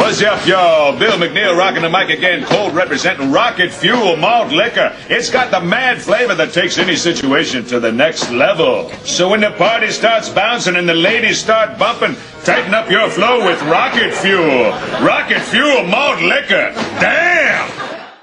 What's up, y'all? Bill McNeil rocking the mic again, cold representing Rocket Fuel Malt Liquor. It's got the mad flavor that takes any situation to the next level. So when the party starts bouncing and the ladies start bumping, tighten up your flow with Rocket Fuel. Rocket Fuel Malt Liquor. Damn!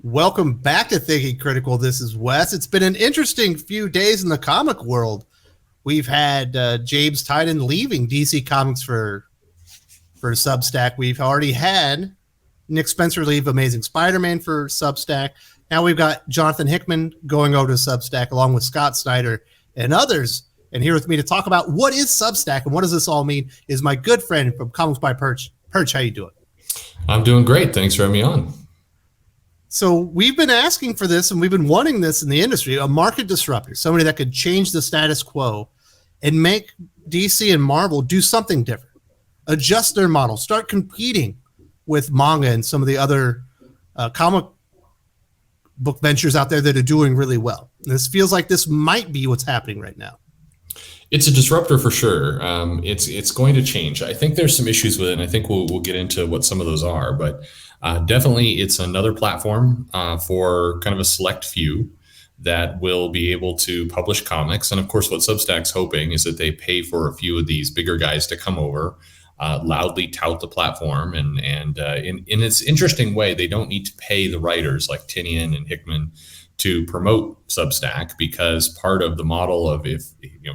Welcome back to Thinking Critical. This is Wes. It's been an interesting few days in the comic world. We've had James Tynion leaving DC Comics for Substack. We've already had Nick Spencer leave Amazing Spider-Man for Substack. Now we've got Jonathan Hickman going over to Substack along with Scott Snyder and others. And here with me to talk about what is Substack and what does this all mean is my good friend from Comics by Perch. Perch, how you doing? I'm doing great. Thanks for having me on. So we've been asking for this and we've been wanting this in the industry, a market disruptor, somebody that could change the status quo and make DC and Marvel do something different. Adjust their model, start competing with manga and some of the other comic book ventures out there that are doing really well. And this feels like this might be what's happening right now. It's a disruptor for sure. It's going to change. I think there's some issues with it, and I think we'll get into what some of those are. But definitely, it's another platform for kind of a select few that will be able to publish comics. And of course, what Substack's hoping is that they pay for a few of these bigger guys to come over, loudly tout the platform, and in its interesting way, they don't need to pay the writers like Tynion and Hickman to promote Substack, because part of the model of if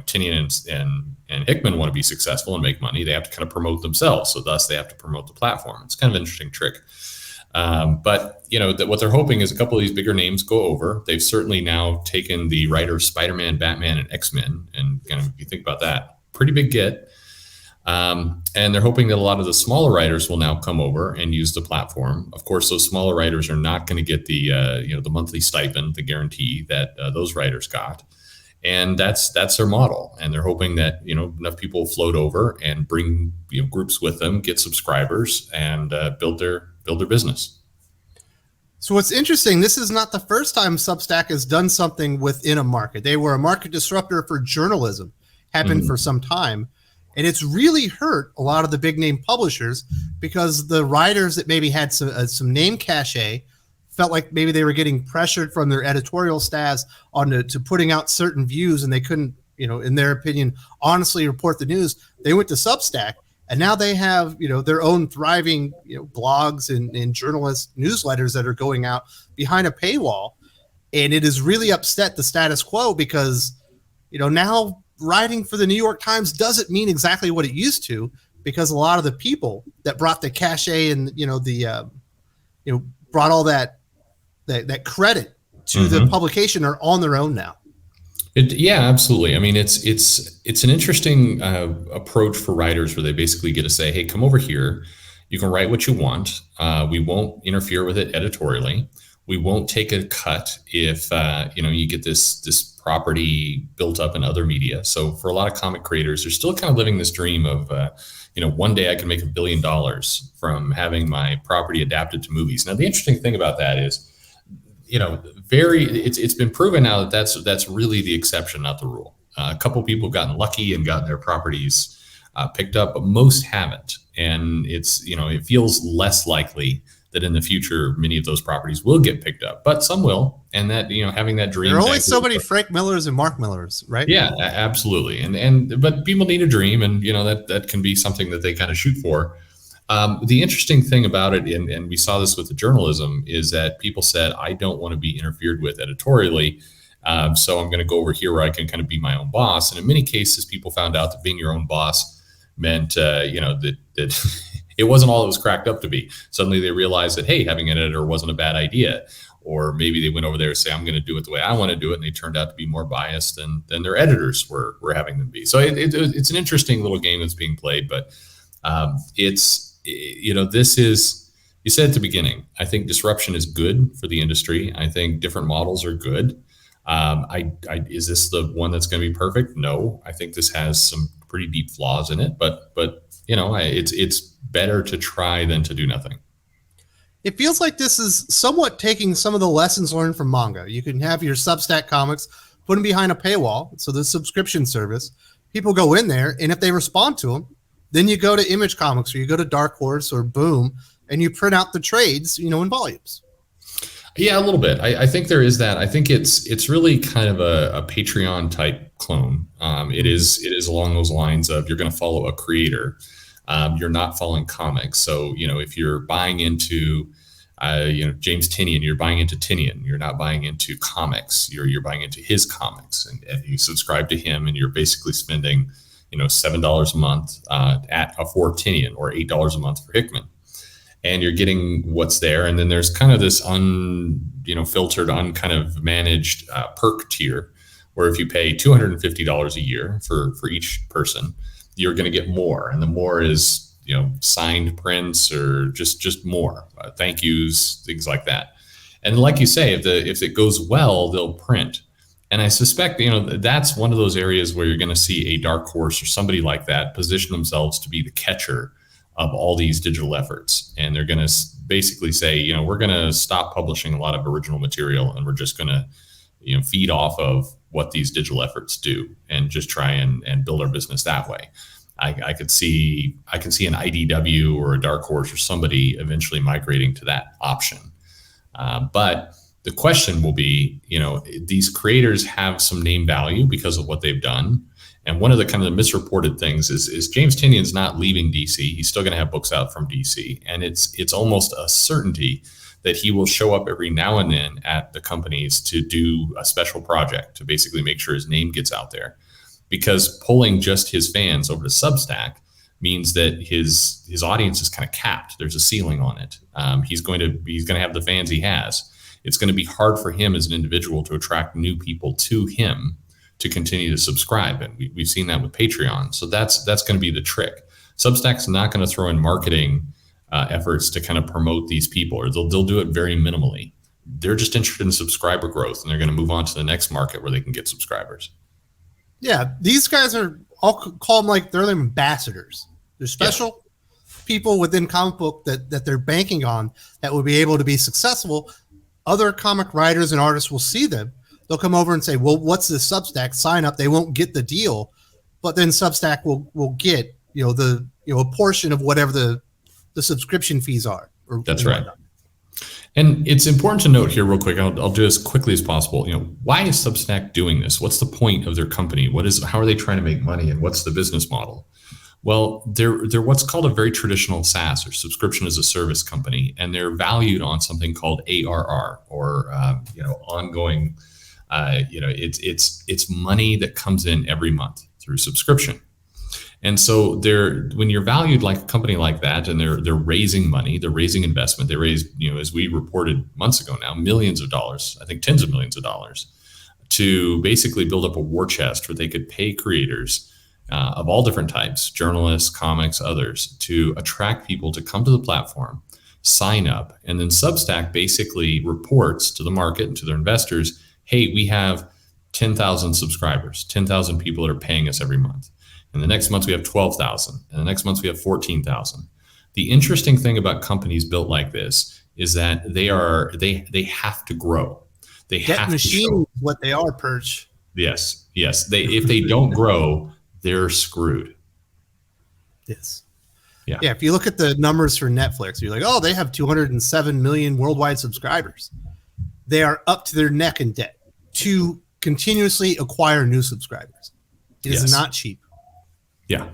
Tynion and Hickman want to be successful and make money, they have to kind of promote themselves. So thus they have to promote the platform. It's kind of an interesting trick. But what they're hoping is a couple of these bigger names go over. They've certainly now taken the writers Spider-Man, Batman, and X-Men, and kind of, if you think about that, pretty big get. And they're hoping that a lot of the smaller writers will now come over and use the platform. Of course, those smaller writers are not going to get the the monthly stipend, the guarantee that those writers got, and that's their model. And they're hoping that enough people float over and bring groups with them, get subscribers, and build their business. So what's interesting, this is not the first time Substack has done something within a market. They were a market disruptor for journalism, happened for some time. And it's really hurt a lot of the big name publishers because the writers that maybe had some name cachet felt like maybe they were getting pressured from their editorial staffs to putting out certain views, and they couldn't, in their opinion, honestly report the news. They went to Substack, and now they have, their own thriving, blogs and journalist newsletters that are going out behind a paywall. And it has really upset the status quo because, now writing for the New York Times doesn't mean exactly what it used to, because a lot of the people that brought the cachet and brought all that credit to the publication are on their own now. Yeah, absolutely. I mean, it's an interesting approach for writers where they basically get to say, hey, come over here. You can write what you want. We won't interfere with it editorially. We won't take a cut if you get this property built up in other media. So for a lot of comic creators, they're still kind of living this dream of one day I can make $1 billion from having my property adapted to movies. Now the interesting thing about that is, it's been proven now that that's really the exception, not the rule. A couple people have gotten lucky and gotten their properties picked up, but most haven't. And it's it feels less likely that in the future, many of those properties will get picked up, but some will. And that, having that dream. There are only so many Frank Millers and Mark Millers, right? Yeah, absolutely. But people need a dream, and, that can be something that they kind of shoot for. The interesting thing about it, and we saw this with the journalism, is that people said, I don't want to be interfered with editorially. So I'm going to go over here where I can kind of be my own boss. And in many cases, people found out that being your own boss meant, that it wasn't all it was cracked up to be. Suddenly they realized that, hey, having an editor wasn't a bad idea. Or maybe they went over there and say, I'm going to do it the way I want to do it. And they turned out to be more biased than their editors were having them be. So it's an interesting little game that's being played. But this is, you said at the beginning, I think disruption is good for the industry. I think different models are good. Is this the one that's going to be perfect? No, I think this has some pretty deep flaws in it, but it's better to try than to do nothing. It feels like this is somewhat taking some of the lessons learned from manga. You can have your Substack comics, put them behind a paywall. So the subscription service, people go in there, and if they respond to them, Then you go to Image Comics or you go to Dark Horse or Boom, and you print out the trades, in volumes. Yeah, a little bit. I think there is that. I think it's really kind of a Patreon type clone. It is along those lines of you're going to follow a creator. You're not following comics. So, if you're buying into, James Tinian, you're buying into Tinian. You're not buying into comics. You're buying into his comics, and you subscribe to him, and you're basically spending, $7 a month for Tinian or $8 a month for Hickman. And you're getting what's there. And then there's kind of this filtered, kind of managed perk tier, where if you pay $250 a year for each person, you're going to get more. And the more is, signed prints or just more thank yous, things like that. And like you say, if it goes well, they'll print. And I suspect, that's one of those areas where you're going to see a Dark Horse or somebody like that position themselves to be the catcher of all these digital efforts. And they're going to basically say, we're going to stop publishing a lot of original material, and we're just going to, feed off of what these digital efforts do and just try and build our business that way. I can see an IDW or a Dark Horse or somebody eventually migrating to that option. But the question will be, these creators have some name value because of what they've done. And one of the kind of the misreported things is James Tinian's not leaving DC. He's still going to have books out from DC. And it's almost a certainty that he will show up every now and then at the companies to do a special project to basically make sure his name gets out there. Because pulling just his fans over to Substack means that his audience is kind of capped. There's a ceiling on it. He's going to have the fans he has. It's going to be hard for him as an individual to attract new people to him to continue to subscribe. And we've seen that with Patreon. So that's going to be the trick. Substack's not going to throw in marketing efforts to kind of promote these people, or they'll do it very minimally. They're just interested in subscriber growth, and they're going to move on to the next market where they can get subscribers. Yeah, these guys are, I'll call them they're ambassadors. They're special people within comic book that they're banking on that will be able to be successful. Other comic writers and artists will see them. They'll come over and say, well, what's this Substack? Sign up. They won't get the deal, but then Substack will get, a portion of whatever the subscription fees are. That's right. And it's important to note here real quick, I'll do as quickly as possible. Why is Substack doing this? What's the point of their company? How are they trying to make money, and what's the business model? Well, they're what's called a very traditional SaaS, or subscription as a service company, and they're valued on something called ARR, or ongoing. It's money that comes in every month through subscription. And so when you're valued like a company like that, and they're raising money, they're raising investment, they raised, as we reported months ago now, millions of dollars, I think tens of millions of dollars, to basically build up a war chest where they could pay creators of all different types, journalists, comics, others, to attract people to come to the platform, sign up, and then Substack basically reports to the market and to their investors, hey, we have 10,000 subscribers, 10,000 people that are paying us every month. And the next month we have 12,000, and the next month we have 14,000. The interesting thing about companies built like this is that they have to grow. They have machines to what they are, Perch. Yes. If they don't grow, they're screwed. Yes. Yeah. If you look at the numbers for Netflix, you're like, oh, they have 207 million worldwide subscribers. They are up to their neck in debt to continuously acquire new subscribers. It is not cheap. Yeah.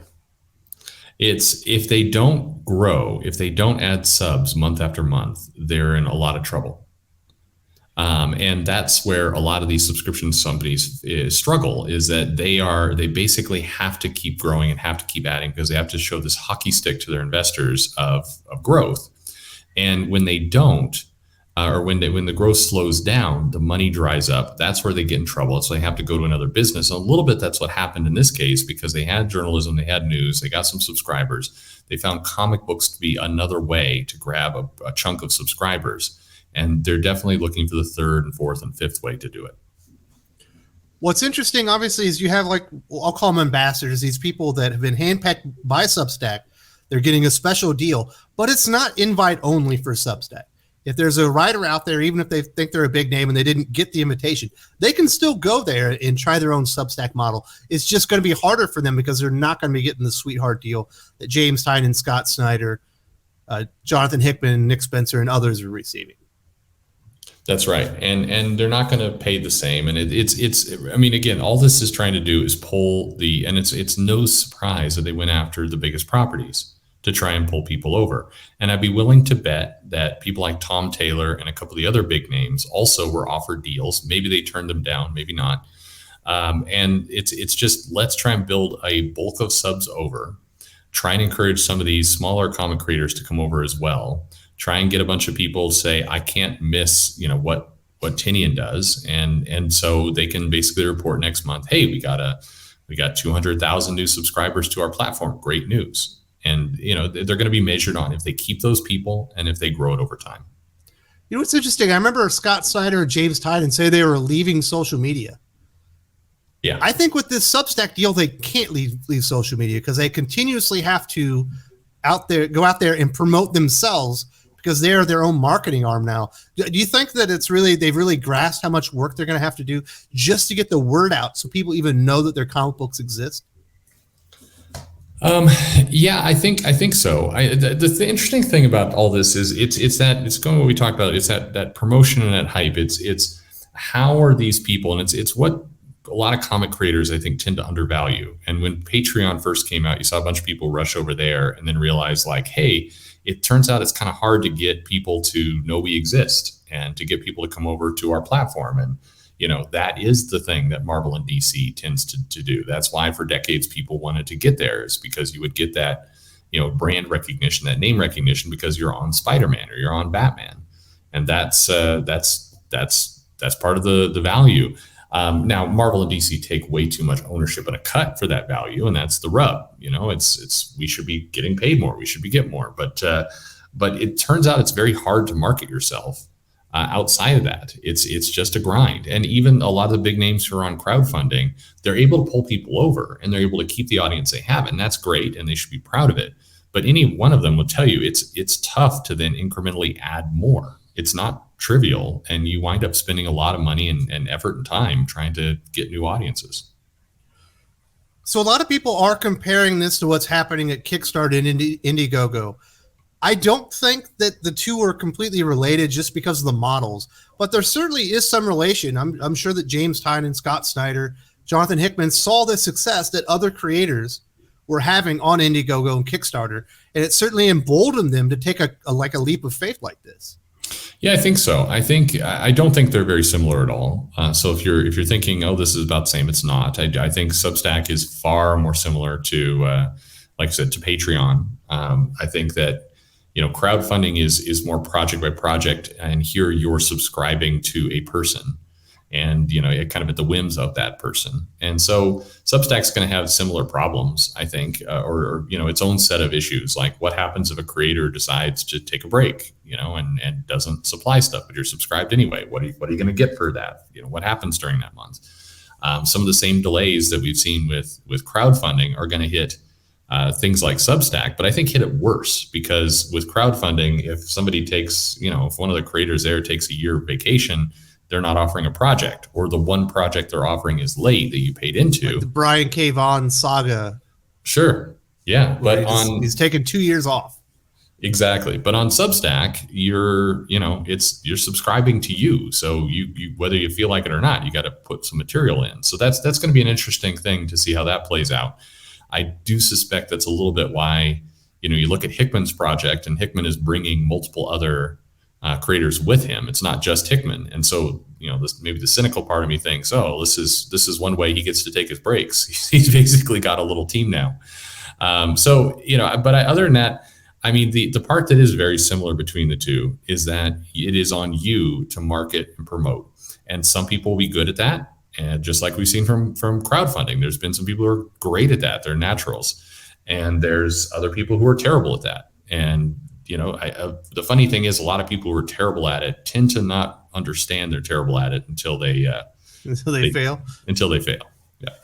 It's if they don't grow, if they don't add subs month after month, they're in a lot of trouble. And that's where a lot of these subscription companies struggle, is that they basically have to keep growing and have to keep adding, because they have to show this hockey stick to their investors of growth. And when they don't, or when the growth slows down, the money dries up. That's where they get in trouble. So they have to go to another business. And a little bit that's what happened in this case, because they had journalism, they had news, they got some subscribers. They found comic books to be another way to grab a chunk of subscribers. And they're definitely looking for the third and fourth and fifth way to do it. What's interesting, obviously, is you have I'll call them ambassadors, these people that have been handpicked by Substack. They're getting a special deal, but it's not invite only for Substack. If there's a writer out there, even if they think they're a big name and they didn't get the invitation, they can still go there and try their own Substack model. It's just going to be harder for them because they're not going to be getting the sweetheart deal that James Tynan, Scott Snyder, Jonathan Hickman, Nick Spencer, and others are receiving. That's right, and they're not going to pay the same. And it's I mean, again, all this is trying to do is pull and it's no surprise that they went after the biggest properties to try and pull people over. And I'd be willing to bet that people like Tom Taylor and a couple of the other big names also were offered deals. Maybe they turned them down, maybe not. And it's just, let's try and build a bulk of subs over. Try and encourage some of these smaller comic creators to come over as well. Try and get a bunch of people to say, I can't miss, what Tinian does. And so they can basically report next month, hey, we got 200,000 new subscribers to our platform. Great news. And, they're going to be measured on if they keep those people and if they grow it over time. What's interesting? I remember Scott Snyder and James Tynan say they were leaving social media. Yeah. I think with this Substack deal, they can't leave social media because they continuously have to go out there and promote themselves because they're their own marketing arm now. Do you think that they've really grasped how much work they're going to have to do just to get the word out so people even know that their comic books exist? Yeah, I think so. The interesting thing about all this is it's going what we talked about. It's that promotion and that hype. It's how are these people, and it's what a lot of comic creators I think tend to undervalue. And when Patreon first came out, you saw a bunch of people rush over there and then realize like, hey, it turns out it's kind of hard to get people to know we exist and to get people to come over to our platform. And that is the thing that Marvel and DC tends to do. That's why for decades people wanted to get there, is because you would get that, brand recognition, that name recognition, because you're on Spider-Man or you're on Batman, and that's part of the value. Now Marvel and DC take way too much ownership and a cut for that value, and that's the rub. It's we should be getting paid more, we should be getting more, but it turns out it's very hard to market yourself. Outside of that, it's just a grind. And even a lot of the big names who are on crowdfunding, they're able to pull people over and they're able to keep the audience they have. And that's great. And they should be proud of it. But any one of them will tell you it's tough to then incrementally add more. It's not trivial. And you wind up spending a lot of money and effort and time trying to get new audiences. So a lot of people are comparing this to what's happening at Kickstarter and Indiegogo. I don't think that the two are completely related just because of the models, but there certainly is some relation. I'm sure that James Tynan, Scott Snyder, Jonathan Hickman saw the success that other creators were having on Indiegogo and Kickstarter, and it certainly emboldened them to take a leap of faith like this. Yeah, I think so. I don't think they're very similar at all. So if you're thinking, oh, this is about the same, it's not. I think Substack is far more similar to, like I said, to Patreon. I think that crowdfunding is more project by project, and here you're subscribing to a person, and kind of at the whims of that person. And so Substack's going to have similar problems, I think, or its own set of issues. Like, what happens if a creator decides to take a break, and doesn't supply stuff, but you're subscribed anyway? What are you going to get for that? What happens during that month? Some of the same delays that we've seen with crowdfunding are going to hit things like Substack, but I think hit it worse, because with crowdfunding, if somebody takes, if one of the creators there takes a year vacation, they're not offering a project, or the one project they're offering is late that you paid into. Like the Brian K. Vaughan saga. Sure. Yeah. But he's taken 2 years off. Exactly. But on Substack, you're subscribing to you. So you whether you feel like it or not, you got to put some material in. So that's going to be an interesting thing to see how that plays out. I do suspect that's a little bit why, you look at Hickman's project, and Hickman is bringing multiple other creators with him. It's not just Hickman. And so, maybe the cynical part of me thinks, oh, this is one way he gets to take his breaks. He's basically got a little team now. But other than that, I mean, the part that is very similar between the two is that it is on you to market and promote. And some people will be good at that. And just like we've seen from crowdfunding, there's been some people who are great at that. They're naturals. And there's other people who are terrible at that. And, the funny thing is, a lot of people who are terrible at it tend to not understand they're terrible at it until they fail. Until they fail. Yeah.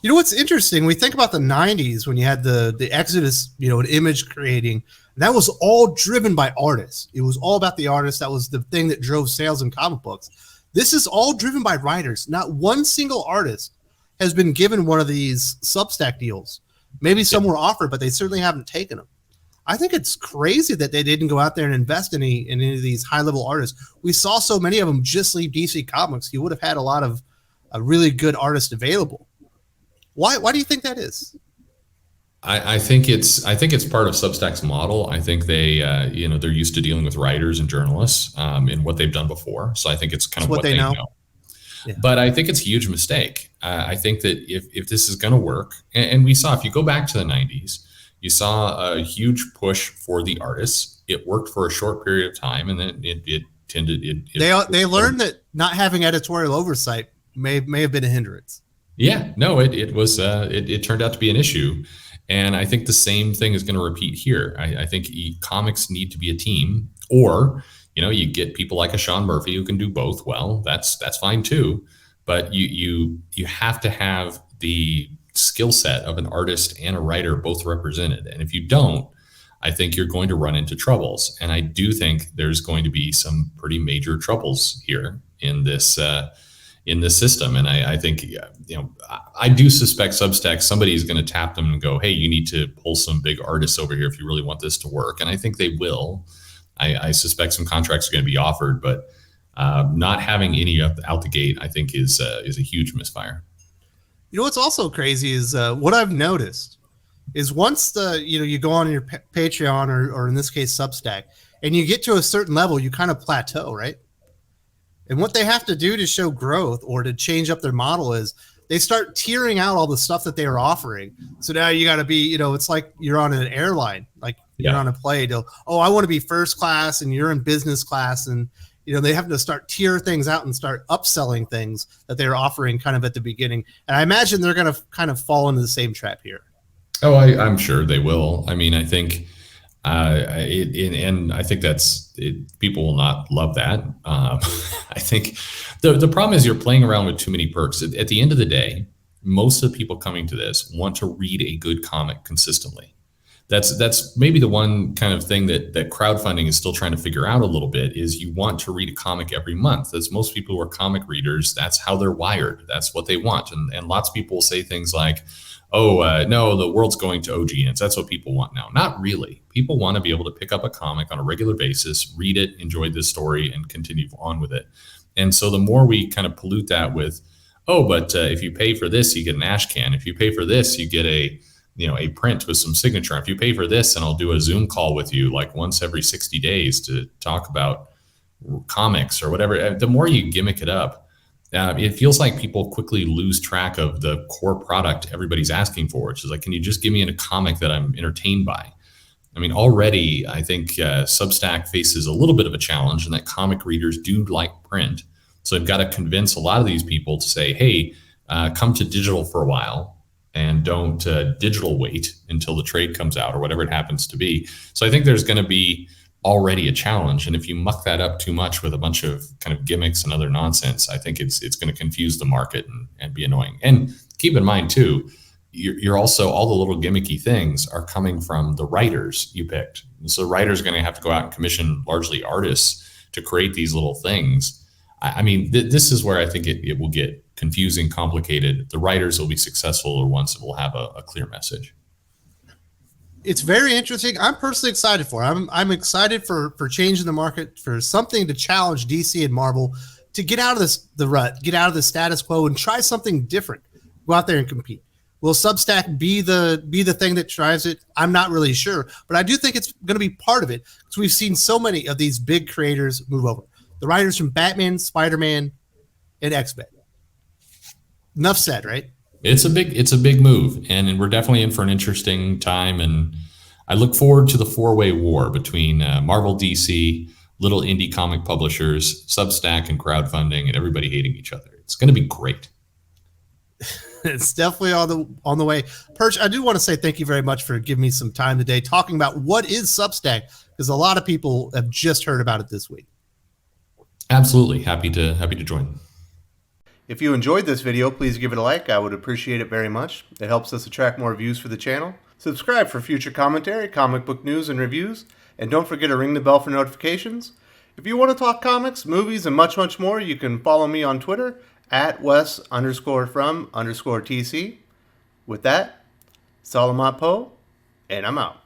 You know what's interesting? We think about the 90s when you had the exodus, in image creating. That was all driven by artists. It was all about the artists. That was the thing that drove sales in comic books. This is all driven by writers. Not one single artist has been given one of these Substack deals. Maybe some were offered, but they certainly haven't taken them. I think it's crazy that they didn't go out there and invest in any of these high-level artists. We saw so many of them just leave DC Comics. You would have had a lot of really good artists available. Why do you think that is? I think it's part of Substack's model. I think they they're used to dealing with writers and journalists in what they've done before. So I think it's kind of what they know. Yeah. But I think it's a huge mistake. I think that if this is going to work, and we saw, if you go back to the 90s, you saw a huge push for the artists. It worked for a short period of time, and then it tended. They learned that not having editorial oversight may have been a hindrance. Yeah, no, it was. It turned out to be an issue, and I think the same thing is going to repeat here. I think comics need to be a team, or you get people like a Sean Murphy who can do both well. That's fine too, but you have to have the skill set of an artist and a writer both represented, and if you don't, I think you're going to run into troubles. And I do think there's going to be some pretty major troubles here in this system. And I think, I do suspect Substack, somebody is going to tap them and go, hey, you need to pull some big artists over here if you really want this to work. And I think they will. I suspect some contracts are going to be offered, but not having any out the gate, I think is a huge misfire. What's also crazy is what I've noticed is once you go on your Patreon or in this case Substack, and you get to a certain level, you kind of plateau, right? And what they have to do to show growth or to change up their model is they start tiering out all the stuff that they are offering. So now you got to be, it's like you're on an airline, like you're on a plane. I want to be first class, and you're in business class, and they have to start tier things out and start upselling things that they're offering kind of at the beginning. And I imagine they're going to kind of fall into the same trap here. Oh, I'm sure they will. I mean, I think, and I think people will not love that. I think the problem is you're playing around with too many perks. At the end of the day, most of the people coming to this want to read a good comic consistently. That's maybe the one kind of thing that crowdfunding is still trying to figure out a little bit, is you want to read a comic every month. That's most people who are comic readers. That's how they're wired. That's what they want. And lots of people will say things like, no, the world's going to OGNs. That's what people want now. Not really. People want to be able to pick up a comic on a regular basis, read it, enjoy the story, and continue on with it. And so the more we kind of pollute that with, but if you pay for this, you get an ash can. If you pay for this, you get a print with some signature. If you pay for this, and I'll do a Zoom call with you like once every 60 days to talk about comics or whatever. The more you gimmick it up, it feels like people quickly lose track of the core product everybody's asking for, which is like, can you just give me a comic that I'm entertained by? I mean, already I think Substack faces a little bit of a challenge in that comic readers do like print. So they've got to convince a lot of these people to say, hey, come to digital for a while, and don't digital wait until the trade comes out or whatever it happens to be. So I think there's going to be already a challenge. And if you muck that up too much with a bunch of kind of gimmicks and other nonsense, I think it's going to confuse the market and be annoying. And keep in mind too, you're also, all the little gimmicky things are coming from the writers you picked. So writers are going to have to go out and commission largely artists to create these little things. I mean, this is where I think it will get confusing, complicated. The writers will be successful or ones that will have a clear message. It's very interesting. I'm personally excited for it. I'm excited for change in the market, for something to challenge DC and Marvel, to get out of the rut, get out of the status quo, and try something different. Go out there and compete. Will Substack be the thing that drives it? I'm not really sure, but I do think it's going to be part of it, because we've seen so many of these big creators move over. The writers from Batman, Spider-Man, and X-Men. Enough said, right? It's a big move, and we're definitely in for an interesting time. And I look forward to the four-way war between Marvel, DC, little indie comic publishers, Substack, and crowdfunding, and everybody hating each other. It's going to be great. It's definitely on the way. Perch, I do want to say thank you very much for giving me some time today talking about what is Substack, because a lot of people have just heard about it this week. Absolutely. Happy to join. If you enjoyed this video, please give it a like. I would appreciate it very much. It helps us attract more views for the channel. Subscribe for future commentary, comic book news, and reviews. And don't forget to ring the bell for notifications. If you want to talk comics, movies, and much, much more, you can follow me on Twitter at Wes_from_TC. With that, Salamat Po, and I'm out.